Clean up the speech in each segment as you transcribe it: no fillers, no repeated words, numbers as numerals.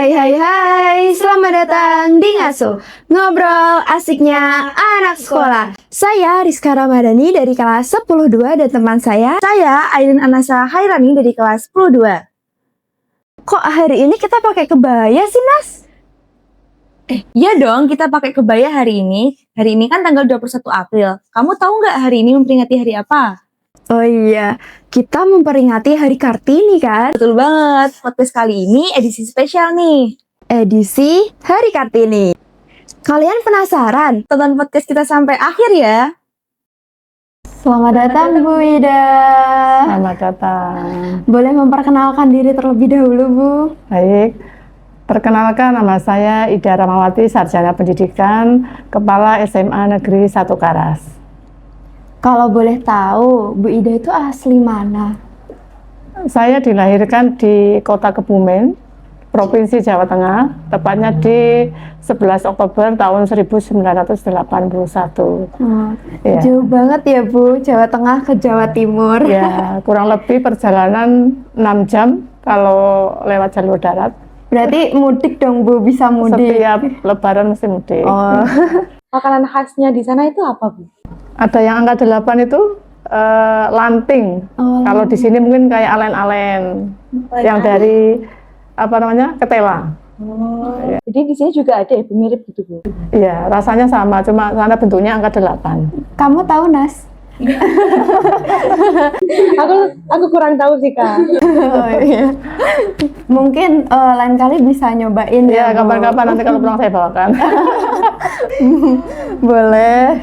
Hai, selamat datang di Ngaso, ngobrol asiknya anak sekolah. Saya Rizka Ramadhani dari kelas 10-2 dan teman saya Ailin Anasa Hairani dari kelas 10-2. Kok hari ini kita pakai kebaya sih, Nas? Iya dong, kita pakai kebaya hari ini. Hari ini kan tanggal 21 April. Kamu tahu nggak hari ini memperingati hari apa? Oh iya, kita memperingati Hari Kartini kan? Betul banget, podcast kali ini edisi spesial nih. Edisi Hari Kartini. Kalian penasaran? Tonton podcast kita sampai akhir ya. Selamat datang Bu Ida. Selamat datang. Boleh memperkenalkan diri terlebih dahulu Bu? Baik, perkenalkan nama saya Ida Ramawati, Sarjana Pendidikan, Kepala SMA Negeri 1 Karas. Kalau boleh tahu, Bu Ida itu asli mana? Saya dilahirkan di Kota Kebumen, Provinsi Jawa Tengah, tepatnya di 11 Oktober tahun 1981. Ya. Jauh banget ya Bu, Jawa Tengah ke Jawa Timur. Ya, kurang lebih perjalanan 6 jam kalau lewat jalur darat. Berarti mudik dong Bu, bisa mudik. Setiap lebaran mesti mudik. Oh. Makanan khasnya di sana itu apa Bu? Ada yang angka 8 itu lanting. Kalau di sini mungkin kayak alen-alen yang dari apa namanya, ketela. Ya. Jadi di sini juga ada ya, mirip gitu Bu? Iya, rasanya sama, cuma sana bentuknya angka 8. Kamu tahu Nas? aku kurang tahu sih Kak. Oh, iya. Mungkin lain kali bisa nyobain ya. Ya Kapan-kapan nanti kalau pulang saya bawakan. Boleh.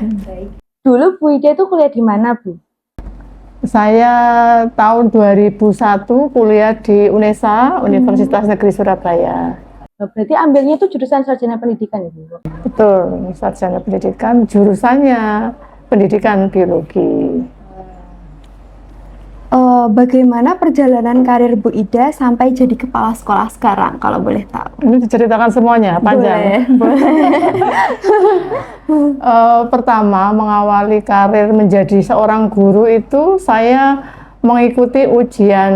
Dulu Bu Ida itu kuliah di mana Bu? Saya tahun 2001 kuliah di UNESA, Universitas Negeri Surabaya. Berarti ambilnya itu jurusan sarjana pendidikan ya Bu? Betul, sarjana pendidikan, jurusannya pendidikan biologi. Bagaimana perjalanan karir Bu Ida sampai jadi kepala sekolah sekarang, kalau boleh tahu? Ini diceritakan semuanya, panjang. Boleh. Pertama, mengawali karir menjadi seorang guru itu saya mengikuti ujian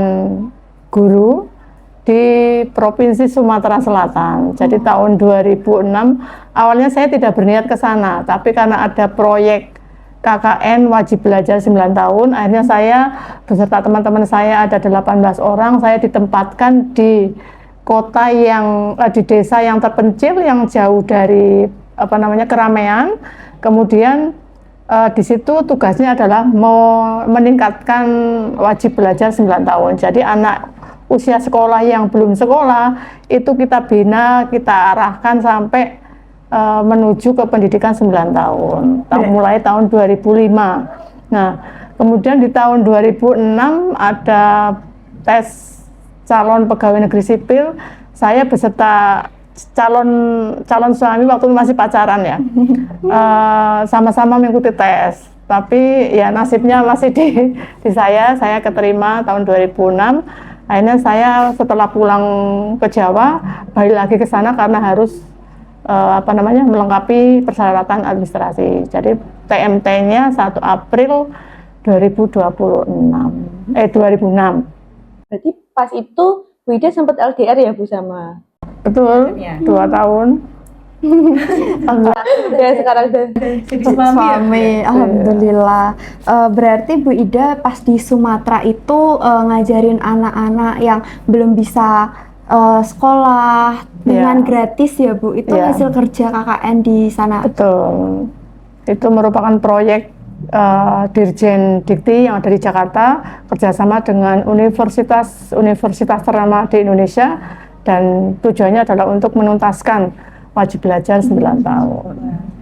guru di Provinsi Sumatera Selatan. Jadi tahun 2006, awalnya saya tidak berniat ke sana, tapi karena ada proyek KKN wajib belajar 9 tahun, akhirnya saya beserta teman-teman saya ada 18 orang, saya ditempatkan di kota yang di desa yang terpencil, yang jauh dari keramaian. Kemudian di situ tugasnya adalah meningkatkan wajib belajar 9 tahun. Jadi anak usia sekolah yang belum sekolah itu kita bina, kita arahkan sampai menuju ke pendidikan 9 tahun, mulai tahun 2005. Nah, kemudian di tahun 2006 ada tes calon pegawai negeri sipil. Saya beserta calon suami waktu masih pacaran ya, sama-sama mengikuti tes. Tapi ya nasibnya masih di saya keterima tahun 2006. Akhirnya saya setelah pulang ke Jawa balik lagi ke sana karena harus melengkapi persyaratan administrasi. Jadi TMT-nya 1 April 2006. Berarti pas itu Bu Ida sempat LDR ya Bu sama? Betul, 2 tahun. Ya sekarang suami, alhamdulillah. Berarti Bu Ida pas di Sumatera itu ngajarin anak-anak yang belum bisa sekolah dengan gratis ya Bu, itu hasil kerja KKN di sana. Betul, itu merupakan proyek Dirjen Dikti yang ada di Jakarta kerjasama dengan universitas ternama di Indonesia, dan tujuannya adalah untuk menuntaskan wajib belajar 9 tahun.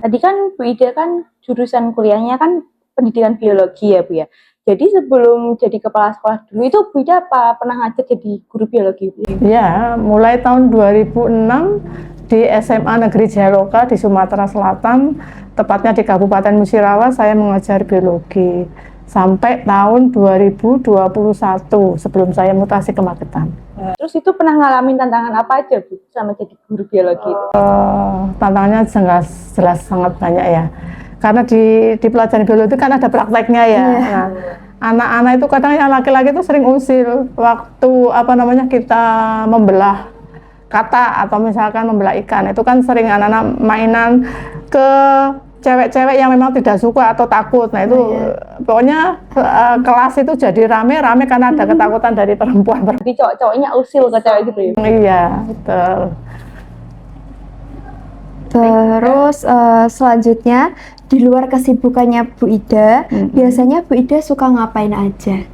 Tadi kan Bu Ida kan jurusan kuliahnya kan pendidikan biologi ya Bu ya. Jadi sebelum jadi kepala sekolah dulu itu Bu Ida pernah ngajar jadi guru biologi? Ya, mulai tahun 2006 di SMA Negeri Jayaloka di Sumatera Selatan, tepatnya di Kabupaten Musirawas, saya mengajar biologi sampai tahun 2021 sebelum saya mutasi ke Magetan. Terus itu pernah ngalamin tantangan apa aja Bu sama jadi guru biologi itu? Tantangannya jelas sangat banyak ya. Karena di pelajaran biologi kan ada prakteknya ya. Nah, anak-anak itu kadang yang laki-laki itu sering usil waktu kita membelah kata atau misalkan membelah ikan. Itu kan sering anak-anak mainan ke cewek-cewek yang memang tidak suka atau takut. Nah itu pokoknya kelas itu jadi rame-rame karena ada ketakutan dari perempuan. Jadi cowok-cowoknya usil ke cewek gitu ya? Iya, betul. Terus selanjutnya di luar kesibukannya Bu Ida, biasanya Bu Ida suka ngapain aja?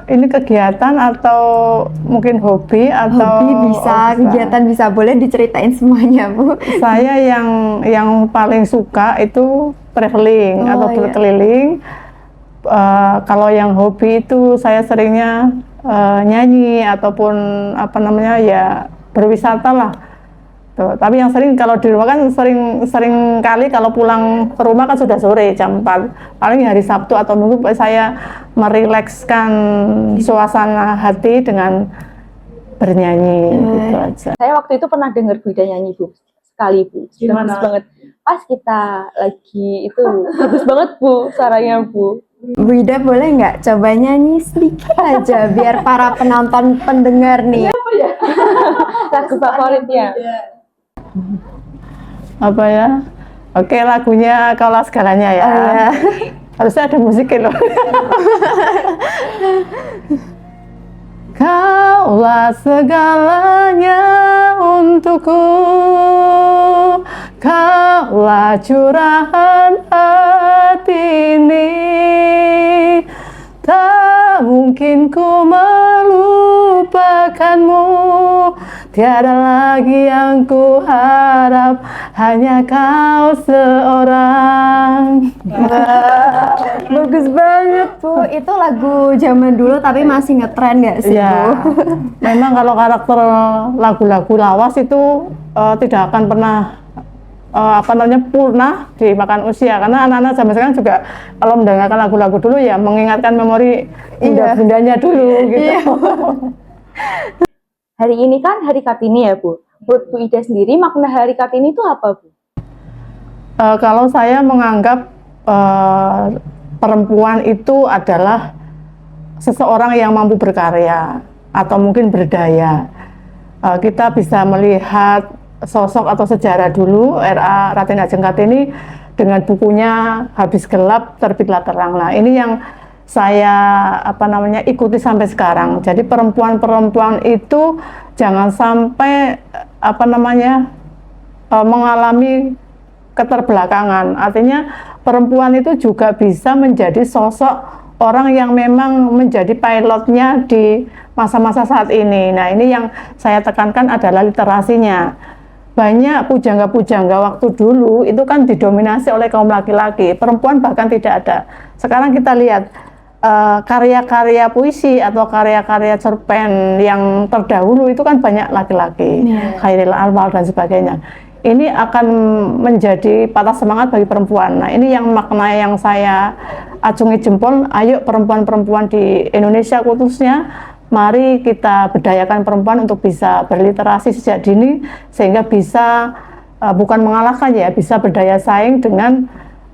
Ini kegiatan atau mungkin hobi atau Hobi bisa, kegiatan bisa, boleh diceritain semuanya Bu. Saya yang paling suka itu traveling atau iya. berkeliling. Kalau yang hobi itu saya seringnya nyanyi ataupun apa namanya ya berwisata lah. Tuh, tapi yang sering kalau di rumah kan sering kali kalau pulang ke rumah kan sudah sore jam 4. Paling hari Sabtu atau Minggu saya merilekskan suasana hati dengan bernyanyi gitu aja. Saya waktu itu pernah dengar Bu Ida nyanyi Bu, sekali Bu. Bagus banget. Pas kita lagi itu bagus banget Bu suaranya Bu. Bu Ida boleh nggak coba nyanyi sedikit aja biar para penonton pendengar nih. Lagu favoritnya. Apa ya? Oke, lagunya Kaulah Segalanya ya. Iya. Harusnya ada musiknya loh. Kaulah segalanya untukku, kaulah curahan hati ini. Tak mungkin ku melupakanmu, tiada lagi yang ku harap, hanya kau seorang. Bagus banget Bu, itu lagu zaman dulu tapi masih ngetren nggak sih Ya, Bu? memang kalau karakter lagu-lagu lawas itu tidak akan pernah purna dimakan usia, karena anak-anak zaman sekarang juga kalau mendengarkan lagu-lagu dulu ya mengingatkan memori bunda-bundanya dulu gitu. Hari ini kan Hari Kartini ya Bu. Menurut Bu Ida sendiri makna Hari Kartini itu apa Bu? Kalau saya menganggap perempuan itu adalah seseorang yang mampu berkarya atau mungkin berdaya. Kita bisa melihat sosok atau sejarah dulu R.A. Raden Ajeng Kartini dengan bukunya Habis Gelap Terbitlah Terang. Nah, ini yang saya ikuti sampai sekarang. Jadi perempuan-perempuan itu jangan sampai mengalami keterbelakangan. Artinya perempuan itu juga bisa menjadi sosok orang yang memang menjadi pilotnya di masa-masa saat ini. Nah, ini yang saya tekankan adalah literasinya. Banyak pujangga-pujangga waktu dulu itu kan didominasi oleh kaum laki-laki, perempuan bahkan tidak ada. Sekarang kita lihat karya-karya puisi atau karya-karya cerpen yang terdahulu itu kan banyak laki-laki, Khairil Anwar dan sebagainya. Ini akan menjadi patah semangat bagi perempuan. Nah, ini yang makna yang saya acungi jempol. Ayo perempuan-perempuan di Indonesia khususnya, mari kita berdayakan perempuan untuk bisa berliterasi sejak dini sehingga bisa bukan mengalahkan ya, bisa berdaya saing dengan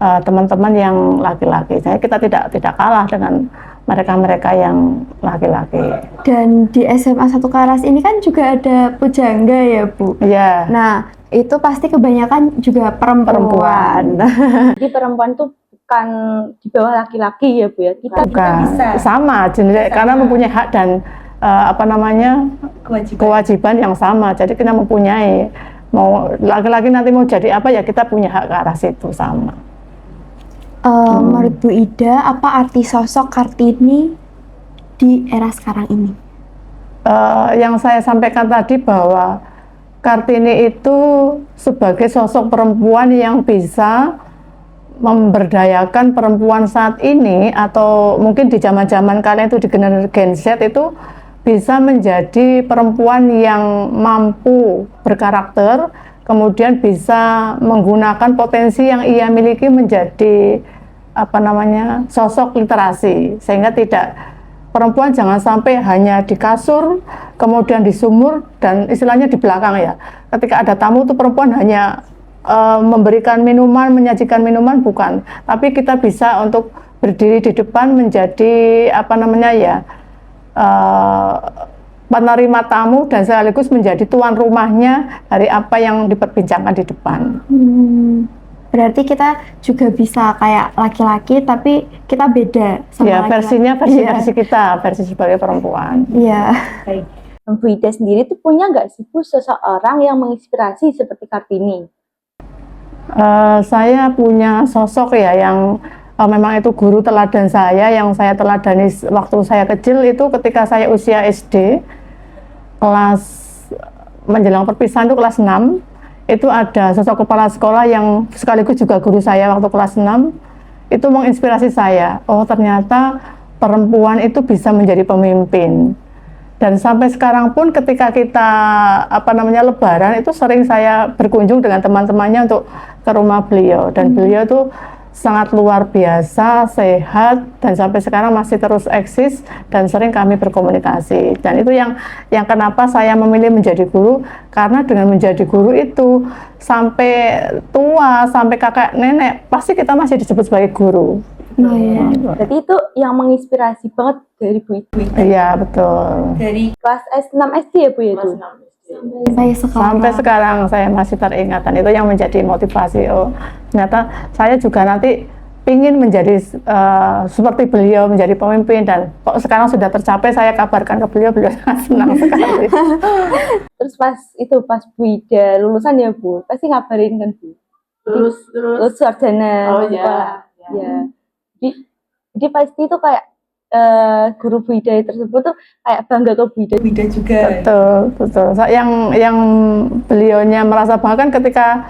teman-teman yang laki-laki. Jadi kita tidak kalah dengan mereka-mereka yang laki-laki. Dan di SMA 1 Karas ini kan juga ada pujangga ya Bu? Iya. Nah, itu pasti kebanyakan juga perempuan. Jadi perempuan tuh bukan di bawah laki-laki ya Bu ya. Kita bisa sama jenis karena mempunyai hak dan kewajiban yang sama. Jadi kita mempunyai, mau laki-laki nanti mau jadi apa ya kita punya hak ke arah situ sama. Menurut Bu Ida, apa arti sosok Kartini di era sekarang ini? Yang saya sampaikan tadi bahwa Kartini itu sebagai sosok perempuan yang bisa memberdayakan perempuan saat ini, atau mungkin di zaman-zaman kalian itu di Gen Z itu bisa menjadi perempuan yang mampu berkarakter, kemudian bisa menggunakan potensi yang ia miliki menjadi sosok literasi, sehingga perempuan jangan sampai hanya di kasur, kemudian di sumur, dan istilahnya di belakang ya. Ketika ada tamu tuh perempuan hanya memberikan minuman, menyajikan minuman, bukan. Tapi kita bisa untuk berdiri di depan menjadi penerima tamu dan sekaligus menjadi tuan rumahnya dari apa yang diperbincangkan di depan. Berarti kita juga bisa kayak laki-laki tapi kita beda sama Ya, laki-laki. versinya versi kita, versi sebagai perempuan. Iya. Baik. Bu Ida sendiri tuh punya nggak sih Bu seseorang yang menginspirasi seperti Kartini? Saya punya sosok ya yang memang itu guru teladan saya, yang saya teladani waktu saya kecil itu ketika saya usia SD, kelas menjelang perpisahan itu kelas 6, itu ada sosok kepala sekolah yang sekaligus juga guru saya waktu kelas 6, itu menginspirasi saya. Oh, ternyata perempuan itu bisa menjadi pemimpin. Dan sampai sekarang pun ketika kita lebaran itu sering saya berkunjung dengan teman-temannya untuk ke rumah beliau, dan beliau tuh sangat luar biasa, sehat, dan sampai sekarang masih terus eksis dan sering kami berkomunikasi. Dan itu yang kenapa saya memilih menjadi guru, karena dengan menjadi guru itu sampai tua, sampai kakek nenek pasti kita masih disebut sebagai guru. Oh, iya. Berarti itu yang menginspirasi banget dari Bu Ida. Iya, betul. Dari kelas S6 SD ya Bu ya itu? Sampai sekarang. Sampai sekarang saya masih teringat, dan itu yang menjadi motivasi. Oh, ternyata saya juga nanti ingin menjadi seperti beliau, menjadi pemimpin, dan kok sekarang sudah tercapai, saya kabarkan ke beliau, beliau sangat senang sekali. Terus pas Bu Ida lulusan ya Bu, pasti ngabarin kan Bu? Terus Lulus sarjana. Oh, iya. sekolah. Ya. Jadi pasti itu kayak guru Bu Ida tersebut tuh kayak bangga ke Bu Ida juga. Betul. Yang beliaunya merasa bangga kan ketika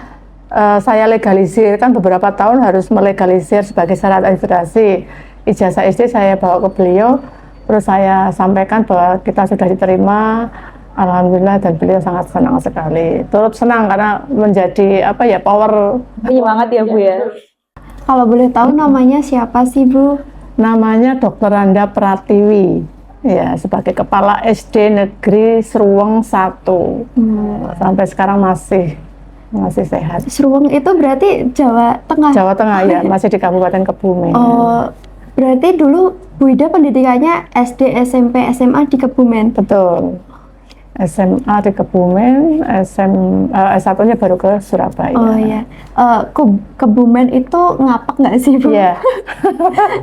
saya legalisir, kan beberapa tahun harus melegalisir sebagai syarat administrasi. Ijazah SD saya bawa ke beliau, terus saya sampaikan bahwa kita sudah diterima, alhamdulillah, dan beliau sangat senang sekali. Turut senang karena menjadi power. Penyemangat ya Bu ya. Kalau boleh tahu namanya siapa sih Bu? Namanya Dr. Randa Pratiwi, ya, sebagai Kepala SD Negeri Seruweng 1. Sampai sekarang masih sehat. Seruweng itu berarti Jawa Tengah. Jawa Tengah, ya, masih di Kabupaten Kebumen. Oh, berarti dulu Bu Ida pendidikannya SD, SMP, SMA di Kebumen. Betul. SMA di Kebumen, S1-nya baru ke Surabaya. Oh iya. Kebumen itu ngapak nggak sih Bu? Iya.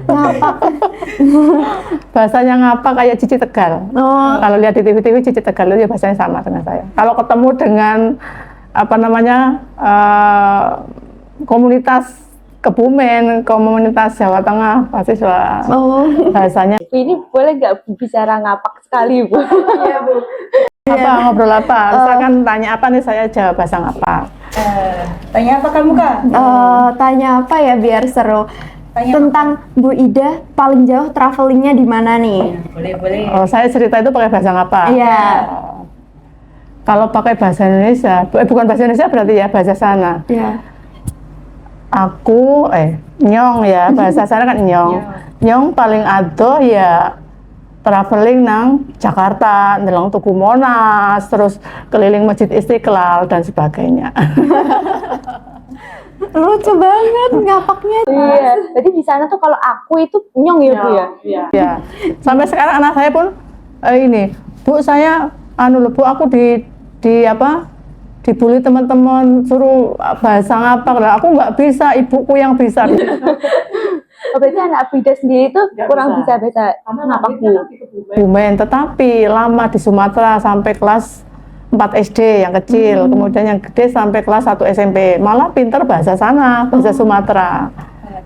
Ngapak. Bahasanya ngapa kayak Cici Tegal. Oh. Kalau lihat di TV-TV Cici Tegal itu ya bahasanya sama dengan saya. Kalau ketemu dengan komunitas Kebumen, komunitas Jawa Tengah, pasti bahasanya. Ini boleh nggak Bu bicara ngapak sekali Bu? Iya Bu. Ngobrol apa? Misalkan tanya apa nih, saya jawab bahasa ngapa. Tanya apa kamu Kak? Tanya apa ya biar seru? Tentang Bu Ida paling jauh travelingnya di mana nih? Boleh. Oh, saya cerita itu pakai bahasa ngapa? Iya. Kalau pakai bahasa Indonesia, bukan bahasa Indonesia berarti ya, bahasa sana. Iya. Aku nyong ya, bahasa sana kan nyong. Nyong paling adoh ya traveling nang Jakarta, ndeleng Tugu Monas, terus keliling Masjid Istiqlal dan sebagainya. Lucu banget ngapaknya. Iya. Jadi di sana tuh kalau aku itu nyong ya Bu ya. Iya. Ya, sampai sekarang anak saya pun Bu, saya Bu, aku dibully teman-teman, suruh bahasa ngapak lah, aku nggak bisa, ibuku yang bisa. Oh, berarti anak Bu Ida sendiri tuh kurang bisa baca ngapak Bu. Kebumen, tetapi lama di Sumatera sampai kelas 4 SD yang kecil, kemudian yang gede sampai kelas 1 SMP, malah pinter bahasa sana, bahasa Sumatera.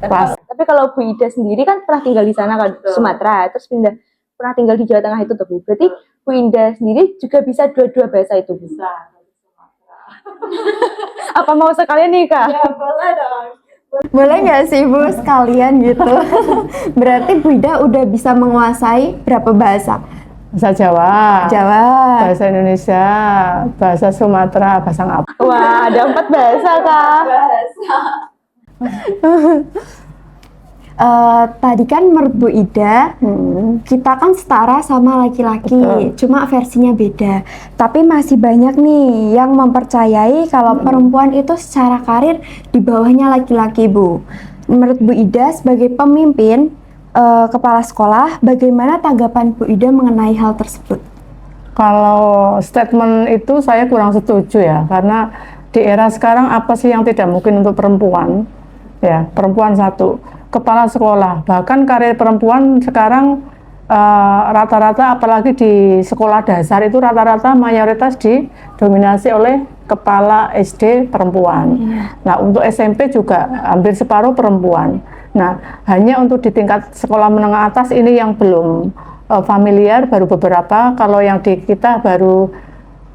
Tapi kalau Bu Ida sendiri kan pernah tinggal di sana kan, Sumatera, terus pernah tinggal di Jawa Tengah itu tuh Bu. Berarti Bu Ida sendiri juga bisa dua-dua bahasa itu Bu. Bisa. Apa mau sekalian nih Kak? Ya boleh dong. Boleh nggak sih Bu sekalian gitu? Berarti Bu Ida udah bisa menguasai berapa bahasa? Bahasa Jawa, Jawa. bahasa Indonesia, bahasa Sumatera, bahasa ngapa. Wah, ada 4 bahasa Kak. Tadi kan menurut Bu Ida, kita kan setara sama laki-laki, Betul. cuma versinya beda. Tapi masih banyak nih yang mempercayai kalau perempuan itu secara karir di bawahnya laki-laki, Bu. Menurut Bu Ida sebagai pemimpin kepala sekolah, bagaimana tanggapan Bu Ida mengenai hal tersebut? Kalau statement itu saya kurang setuju ya, karena di era sekarang apa sih yang tidak mungkin untuk perempuan? Ya, perempuan satu, kepala sekolah, bahkan karir perempuan sekarang rata-rata apalagi di sekolah dasar itu rata-rata mayoritas didominasi oleh kepala SD perempuan. Nah, untuk SMP juga hampir separuh perempuan. Nah, hanya untuk di tingkat sekolah menengah atas ini yang belum familiar, baru beberapa. Kalau yang di kita baru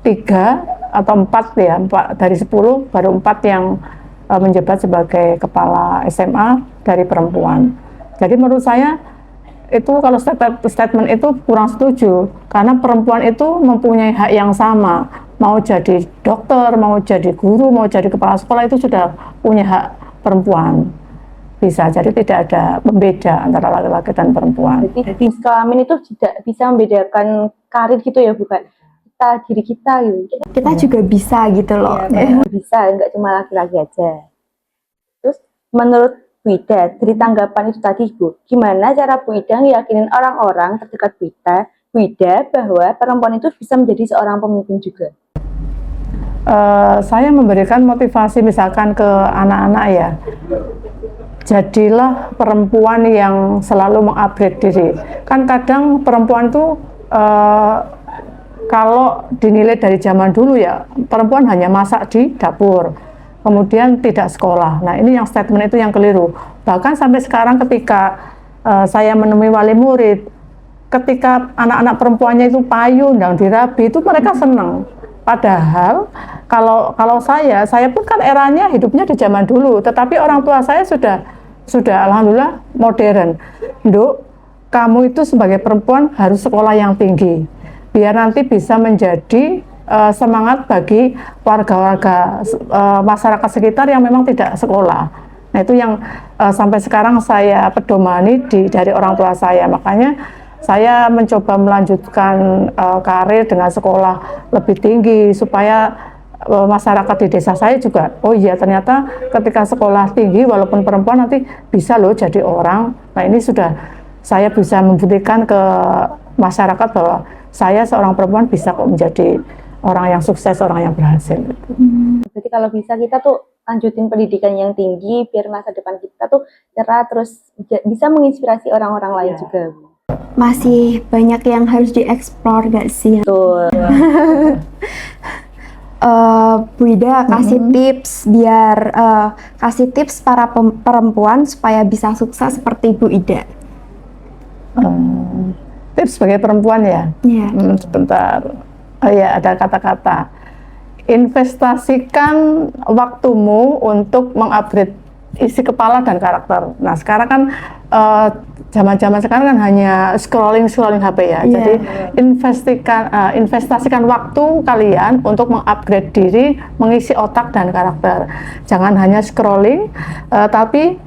3 atau 4 ya, 4 dari 10 baru 4 yang menjabat sebagai kepala SMA dari perempuan. Jadi menurut saya itu kalau statement itu kurang setuju, karena perempuan itu mempunyai hak yang sama, mau jadi dokter, mau jadi guru, mau jadi kepala sekolah itu sudah punya hak perempuan. Bisa, jadi tidak ada pembeda antara laki-laki dan perempuan. Jadi jenis kelamin itu tidak bisa membedakan karir gitu ya, bukan kita diri kita gitu. Kita juga bisa gitu loh. Bisa, nggak cuma laki-laki aja. Terus menurut Bu Ida, dari tanggapan itu tadi Bu, gimana cara Bu Ida ngeyakinin orang-orang terdekat Bu Ida bahwa perempuan itu bisa menjadi seorang pemimpin juga? Saya memberikan motivasi misalkan ke anak-anak ya, jadilah perempuan yang selalu mengupgrade diri. Kan kadang perempuan tuh kalau dinilai dari zaman dulu ya, perempuan hanya masak di dapur, kemudian tidak sekolah. Nah, ini yang statement itu yang keliru. Bahkan sampai sekarang ketika saya menemui wali murid, ketika anak-anak perempuannya itu payung dan dirabi, itu mereka senang. Padahal kalau saya pun kan eranya hidupnya di zaman dulu, tetapi orang tua saya sudah alhamdulillah modern. Nduk, kamu itu sebagai perempuan harus sekolah yang tinggi, biar nanti bisa menjadi semangat bagi warga-warga masyarakat sekitar yang memang tidak sekolah. Nah, itu yang sampai sekarang saya pedomani dari orang tua saya. Makanya saya mencoba melanjutkan karir dengan sekolah lebih tinggi supaya masyarakat di desa saya juga, oh iya ternyata ketika sekolah tinggi walaupun perempuan nanti bisa loh jadi orang. Nah, ini sudah saya bisa membuktikan ke masyarakat bahwa saya seorang perempuan bisa kok menjadi orang yang sukses, orang yang berhasil. Berarti kalau bisa kita tuh lanjutin pendidikan yang tinggi biar masa depan kita tuh cerah, terus bisa menginspirasi orang-orang lain juga. Masih banyak yang harus dieksplor gak sih? Betul. Bu Ida kasih tips biar kasih tips para perempuan supaya bisa sukses seperti Bu Ida. Tips sebagai perempuan ya. Sebentar. Oh ya, ada kata-kata. Investasikan waktumu untuk mengupgrade isi kepala dan karakter. Nah, sekarang kan zaman-zaman sekarang kan hanya scrolling HP ya. Jadi investasikan waktu kalian untuk mengupgrade diri, mengisi otak dan karakter. Jangan hanya scrolling, tapi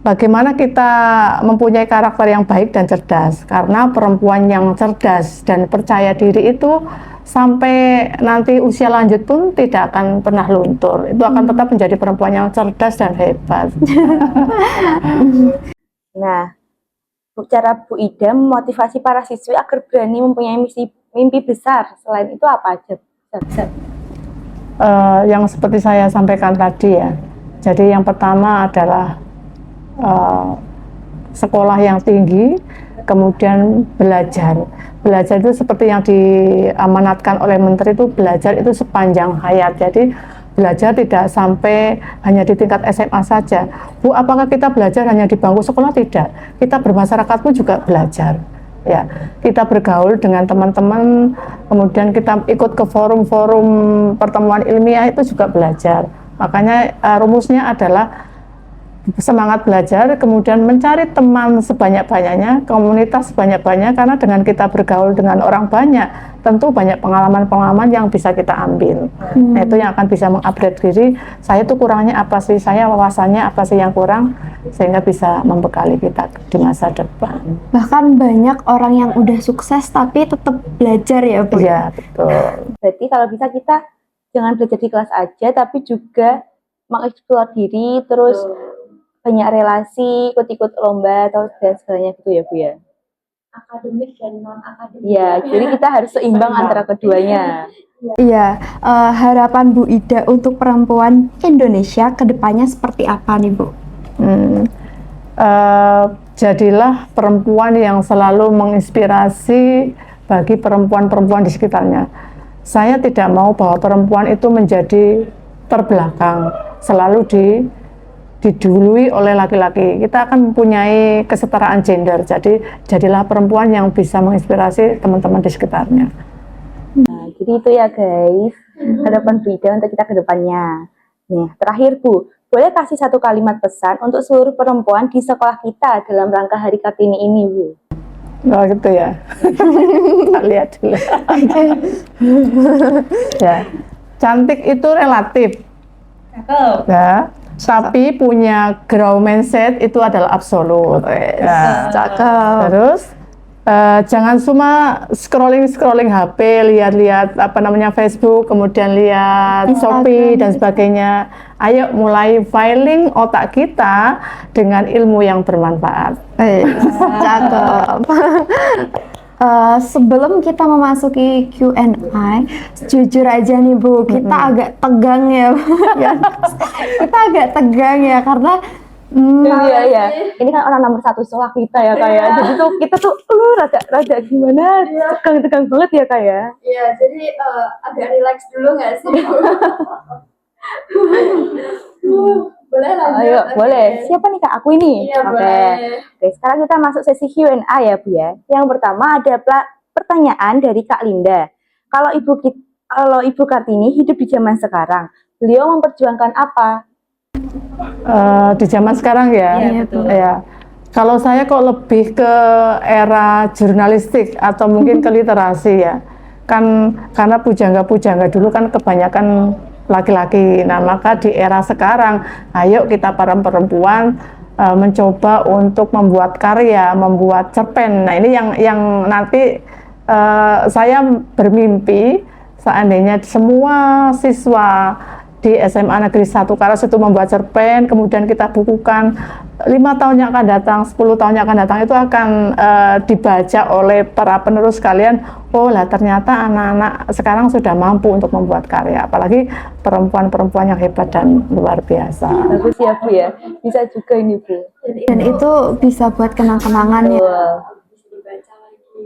bagaimana kita mempunyai karakter yang baik dan cerdas. Karena perempuan yang cerdas dan percaya diri itu sampai nanti usia lanjut pun tidak akan pernah luntur. Itu akan tetap menjadi perempuan yang cerdas dan hebat. Nah, cara Bu Ida memotivasi para siswi agar berani mempunyai mimpi besar. Selain itu apa aja? Yang seperti saya sampaikan tadi ya. Jadi yang pertama adalah sekolah yang tinggi, kemudian belajar. Belajar itu seperti yang diamanatkan oleh Menteri, itu belajar itu sepanjang hayat. Jadi belajar tidak sampai hanya di tingkat SMA saja. Bu, apakah kita belajar hanya di bangku sekolah? Tidak. Kita bermasyarakat pun juga belajar. Ya, kita bergaul dengan teman-teman, kemudian kita ikut ke forum-forum pertemuan ilmiah, itu juga belajar. Makanya rumusnya adalah semangat belajar, kemudian mencari teman sebanyak-banyaknya, komunitas sebanyak-banyaknya, karena dengan kita bergaul dengan orang banyak, tentu banyak pengalaman-pengalaman yang bisa kita ambil. Nah, itu yang akan bisa mengupgrade diri. Saya itu kurangnya apa sih, saya wawasannya apa sih yang kurang, sehingga bisa membekali kita di masa depan. Bahkan banyak orang yang udah sukses tapi tetap belajar ya Bu? Iya, betul. Berarti kalau bisa kita jangan belajar di kelas aja, tapi juga mengeksplor diri, terus banyak relasi, ikut-ikut lomba atau dan sebagainya gitu ya Bu ya. akademik dan non akademik. Ya, jadi kita harus seimbang antara keduanya. Iya, harapan Bu Ida untuk perempuan Indonesia kedepannya seperti apa nih Bu? Jadilah perempuan yang selalu menginspirasi bagi perempuan-perempuan di sekitarnya. Saya tidak mau bahwa perempuan itu menjadi terbelakang, selalu didului oleh laki-laki. Kita akan mempunyai kesetaraan gender, jadi jadilah perempuan yang bisa menginspirasi teman-teman di sekitarnya. Nah, jadi itu ya guys, harapan Bu Ida untuk kita ke depannya. Nih, terakhir Bu, boleh kasih satu kalimat pesan untuk seluruh perempuan di sekolah kita dalam rangka Hari Kartini ini, Bu? Oh gitu ya. Kita lihat dulu. Ya, cantik itu relatif. Ya, tapi punya grow mindset itu adalah absolut. Ya. Cakep. Terus jangan cuma scrolling HP, lihat-lihat apa namanya Facebook, kemudian lihat Shopee dan sebagainya. Ayo mulai filing otak kita dengan ilmu yang bermanfaat. Cakep. Sebelum kita memasuki Q&A, jujur aja nih Bu, kita agak tegang ya, Bu. Kita agak tegang ya karena Iya. Ini kan orang nomor satu sekolah kita ya Kak ya. Jadi tuh kita tuh rada gimana, tegang banget ya Kak ya. Iya, jadi agak relax dulu nggak sih? Boleh lanjut? Ayo, boleh. Siapa nih Kak? Aku ini. Iya, Oke. boleh. Oke, sekarang kita masuk sesi Q&A ya Bu ya. Yang pertama ada pertanyaan dari Kak Linda. Kalau Ibu Kartini hidup di zaman sekarang, beliau memperjuangkan apa? Di zaman sekarang ya. Iya, betul. Ya. Kalau saya kok lebih ke era jurnalistik atau mungkin ke literasi ya. Kan karena pujangga-pujangga dulu kan kebanyakan laki-laki. Nah, maka di era sekarang, ayo kita para perempuan mencoba untuk membuat karya, membuat cerpen. Nah, ini yang nanti saya bermimpi seandainya semua siswa di SMA Negeri 1 Karas itu membuat cerpen, kemudian kita bukukan 5 tahun yang akan datang, 10 tahun yang akan datang itu akan dibaca oleh para penerus kalian. Oh lah, ternyata anak-anak sekarang sudah mampu untuk membuat karya, apalagi perempuan-perempuan yang hebat dan luar biasa. Bagus ya Bu ya, bisa juga ini Bu. Dan itu bisa buat kenang-kenangan ya.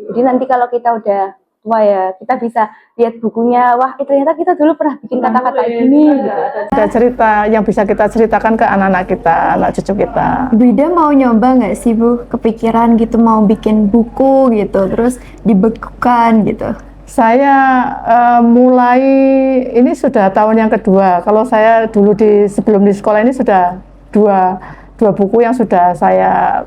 Jadi nanti kalau kita udah tua ya, kita bisa lihat bukunya, wah ternyata kita dulu pernah bikin kata-kata ini gitu. Ada cerita yang bisa kita ceritakan ke anak-anak kita, anak cucu kita. Bu Ida mau nyoba nggak sih Bu, kepikiran gitu mau bikin buku gitu, terus dibekukan gitu? Saya mulai, ini sudah tahun yang kedua. Kalau saya dulu sebelum di sekolah ini sudah dua buku yang sudah saya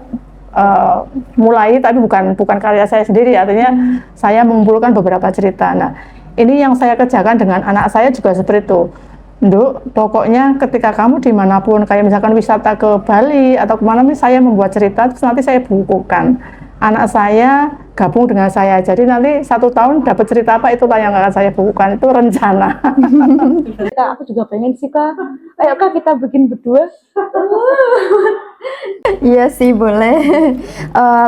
mulai, tapi bukan karya saya sendiri, artinya saya mengumpulkan beberapa cerita. Nah, ini yang saya kerjakan dengan anak saya juga seperti itu. Nduk, pokoknya ketika kamu dimanapun, kayak misalkan wisata ke Bali atau kemana, saya membuat cerita, terus nanti saya bukukan. Anak saya gabung dengan saya, jadi nanti 1 tahun dapat cerita apa, itulah yang akan saya bukukan, itu rencana. Kak, aku juga pengen sih Kak. Ayo Kak, kita bikin berdua. Iya sih, boleh.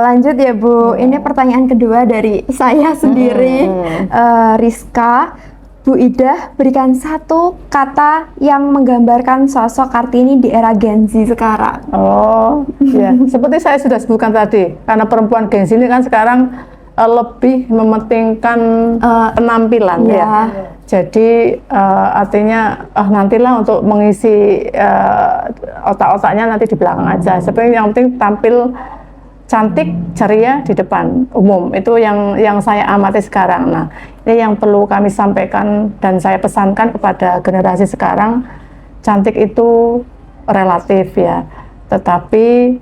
Lanjut ya Bu, ini pertanyaan kedua dari saya sendiri. Rizka, Bu Ida berikan satu kata yang menggambarkan sosok Kartini di era Gen Z sekarang. Oh, ya. Seperti saya sudah sebutkan tadi, karena perempuan Gen Z ini kan sekarang lebih mementingkan penampilan ya. Jadi artinya nantilah untuk mengisi otak-otaknya nanti di belakang aja. Sebenarnya yang penting tampil cantik, ceria di depan umum. Itu yang saya amati sekarang. Nah, ini yang perlu kami sampaikan dan saya pesankan kepada generasi sekarang. Cantik itu relatif ya, tetapi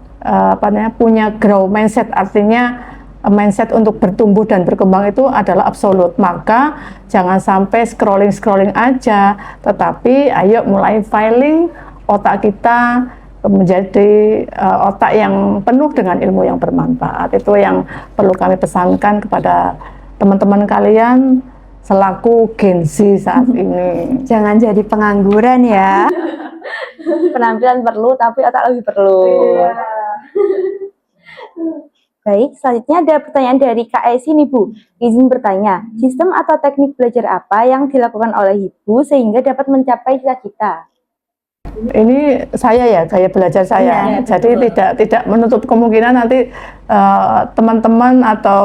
punya grow mindset, artinya mindset untuk bertumbuh dan berkembang itu adalah absolut. Maka jangan sampai scrolling aja, tetapi ayo mulai filing otak kita menjadi otak yang penuh dengan ilmu yang bermanfaat. Itu yang perlu kami pesankan kepada teman-teman kalian selaku Gen Z saat ini. Jangan jadi pengangguran ya. Penampilan perlu, tapi otak lebih perlu. Baik, selanjutnya ada pertanyaan dari Kak Esi nih Bu. Izin bertanya, sistem atau teknik belajar apa yang dilakukan oleh Ibu sehingga dapat mencapai cita-cita? Ini saya ya, gaya belajar saya. Iya, Jadi betul. tidak menutup kemungkinan nanti teman-teman atau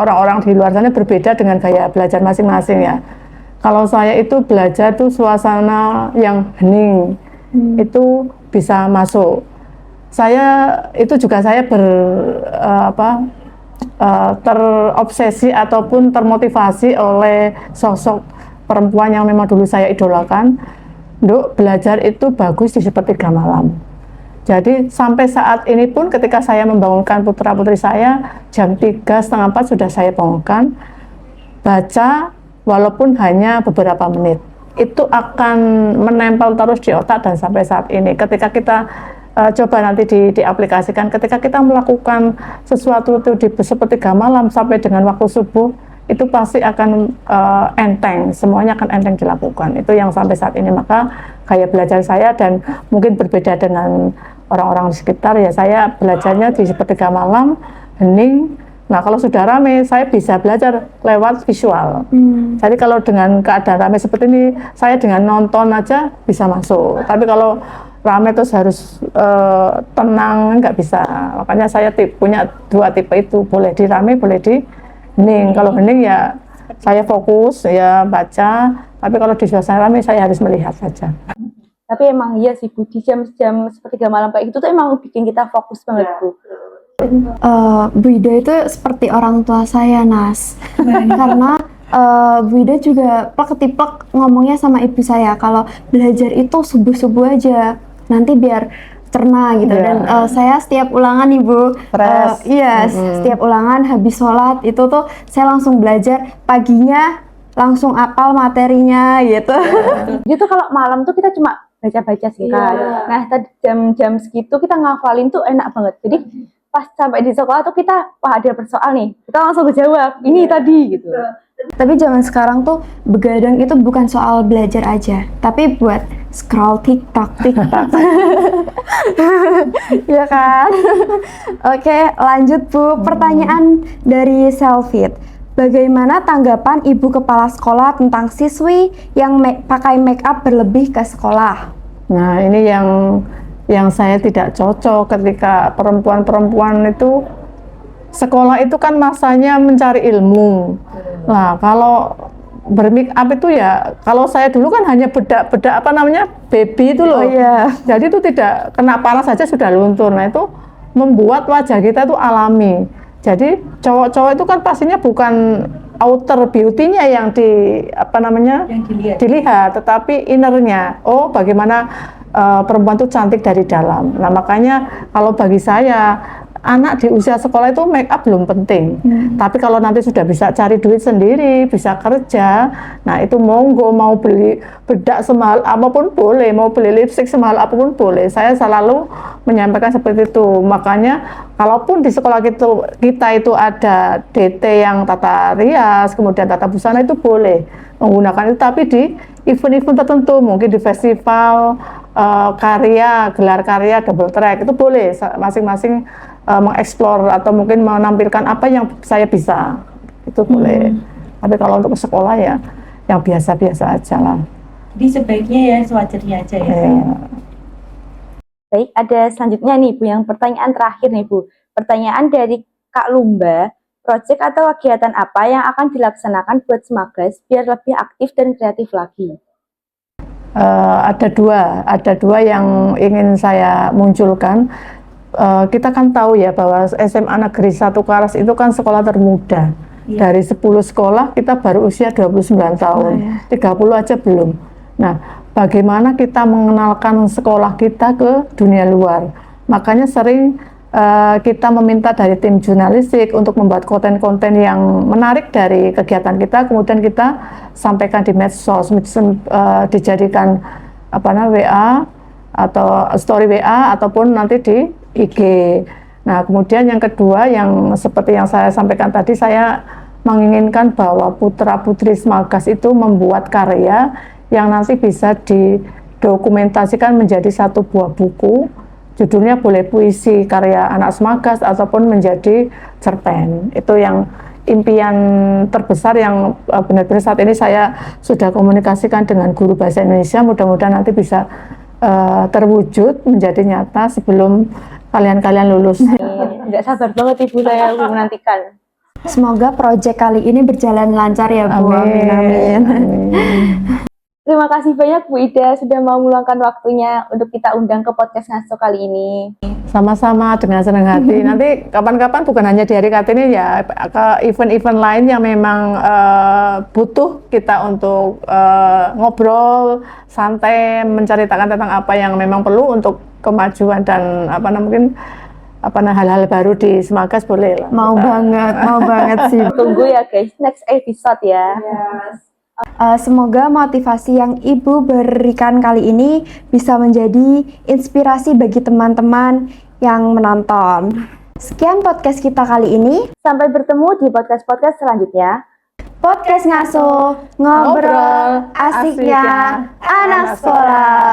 orang-orang di luar sana berbeda dengan gaya belajar masing-masing ya. Kalau saya itu belajar tuh suasana yang hening, itu bisa masuk. Saya terobsesi ataupun termotivasi oleh sosok perempuan yang memang dulu saya idolakan. Untuk belajar itu bagus di sepertiga malam. Jadi sampai saat ini pun ketika saya membangunkan putra-putri saya, jam 3:30 sudah saya bangunkan, baca walaupun hanya beberapa menit. Itu akan menempel terus di otak dan sampai saat ini. Ketika kita coba nanti diaplikasikan, ketika kita melakukan sesuatu itu di sepertiga malam sampai dengan waktu subuh, itu pasti akan enteng, semuanya akan enteng dilakukan. Itu yang sampai saat ini. Maka gaya belajar saya dan mungkin berbeda dengan orang-orang di sekitar ya, saya belajarnya di sepertiga malam, hening. Nah kalau sudah rame, saya bisa belajar lewat visual. Jadi kalau dengan keadaan rame seperti ini, saya dengan nonton aja bisa masuk. Tapi kalau rame terus harus tenang, nggak bisa. Makanya saya punya dua tipe itu, boleh di rame, boleh di hening. Kalau hening ya saya fokus ya baca, tapi kalau di suasana rame saya harus melihat saja. Tapi emang iya sih Bu, di jam-jam sepertiga malam kayak gitu tuh emang bikin kita fokus banget Bu. Bu Ida itu seperti orang tua saya, Nas. Karena Bu Ida juga plek-ketiplek ngomongnya sama ibu saya kalau belajar itu subuh-subuh aja, nanti biar cerna gitu. Dan saya setiap ulangan Ibu, setiap ulangan habis sholat itu tuh saya langsung belajar, paginya langsung apal materinya gitu. Jadi tuh kalau malam tuh kita cuma baca-baca singkat. Nah tadi jam-jam segitu kita ngafalin tuh enak banget. Jadi pas sampai di sekolah tuh kita, wah ada persoal nih, kita langsung jawab ini tadi gitu. Tapi zaman sekarang tuh begadang itu bukan soal belajar aja, tapi buat scroll TikTok. Ya kan? Oke, lanjut Bu. Pertanyaan dari Selfit. Bagaimana tanggapan Ibu Kepala Sekolah tentang siswi yang pakai make up berlebih ke sekolah? Nah ini yang saya tidak cocok ketika perempuan-perempuan itu sekolah itu kan masanya mencari ilmu. Nah kalau bermake up itu ya, kalau saya dulu kan hanya bedak baby itu loh. Jadi itu tidak kena panas saja sudah luntur. Nah itu membuat wajah kita itu alami. Jadi cowok-cowok itu kan pastinya bukan outer beauty-nya yang dilihat, tetapi innernya. Oh bagaimana perempuan itu cantik dari dalam. Nah makanya kalau bagi saya anak di usia sekolah itu make up belum penting. Tapi kalau nanti sudah bisa cari duit sendiri, bisa kerja, nah itu monggo, mau beli bedak semahal apapun boleh, mau beli lipstik semahal apapun boleh. Saya selalu menyampaikan seperti itu. Makanya kalaupun di sekolah kita itu ada DT yang tata rias, kemudian tata busana, itu boleh menggunakan itu, tapi di event-event tertentu, mungkin di festival gelar karya double track, itu boleh masing-masing mengeksplor atau mungkin menampilkan apa yang saya bisa, itu boleh. Tapi kalau untuk sekolah ya yang biasa-biasa aja lah. Jadi sebaiknya ya sewajarnya aja ya. Baik, ada selanjutnya nih Bu, yang pertanyaan terakhir nih Bu. Pertanyaan dari Kak Lumba, proyek atau kegiatan apa yang akan dilaksanakan buat Semagas biar lebih aktif dan kreatif lagi? Ada dua yang ingin saya munculkan. Kita kan tahu ya bahwa SMA Negeri 1 Karas itu kan sekolah termuda. Dari 10 sekolah kita baru usia 29 tahun, 30 aja belum. Nah, bagaimana kita mengenalkan sekolah kita ke dunia luar? Makanya sering kita meminta dari tim jurnalistik untuk membuat konten-konten yang menarik dari kegiatan kita, kemudian kita sampaikan di medsos, dijadikan WA atau story WA ataupun nanti di IG. Nah, kemudian yang kedua yang seperti yang saya sampaikan tadi, saya menginginkan bahwa putra-putri Semagas itu membuat karya yang nanti bisa didokumentasikan menjadi satu buah buku judulnya boleh puisi karya anak Semagas ataupun menjadi cerpen. Itu yang impian terbesar yang benar-benar saat ini saya sudah komunikasikan dengan guru bahasa Indonesia. Mudah-mudahan nanti bisa terwujud menjadi nyata sebelum kalian lulus. Nggak sabar banget Ibu, saya menantikan. Semoga proyek kali ini berjalan lancar ya Bu. Amin. Amin. Terima kasih banyak Bu Ida sudah mau meluangkan waktunya untuk kita undang ke podcast Ngaso kali ini. Sama-sama, dengan senang hati. Nanti kapan-kapan bukan hanya di hari Kartini ya, ke event-event lain yang memang butuh kita untuk ngobrol santai, menceritakan tentang apa yang memang perlu untuk kemajuan dan hal-hal baru di Semagas, boleh lah. Mau banget sih. Tunggu ya guys, next episode ya. Semoga motivasi yang Ibu berikan kali ini bisa menjadi inspirasi bagi teman-teman yang menonton. Sekian podcast kita kali ini. Sampai bertemu di podcast-podcast selanjutnya. Podcast Ngaso, ngobrol asiknya anak sekolah.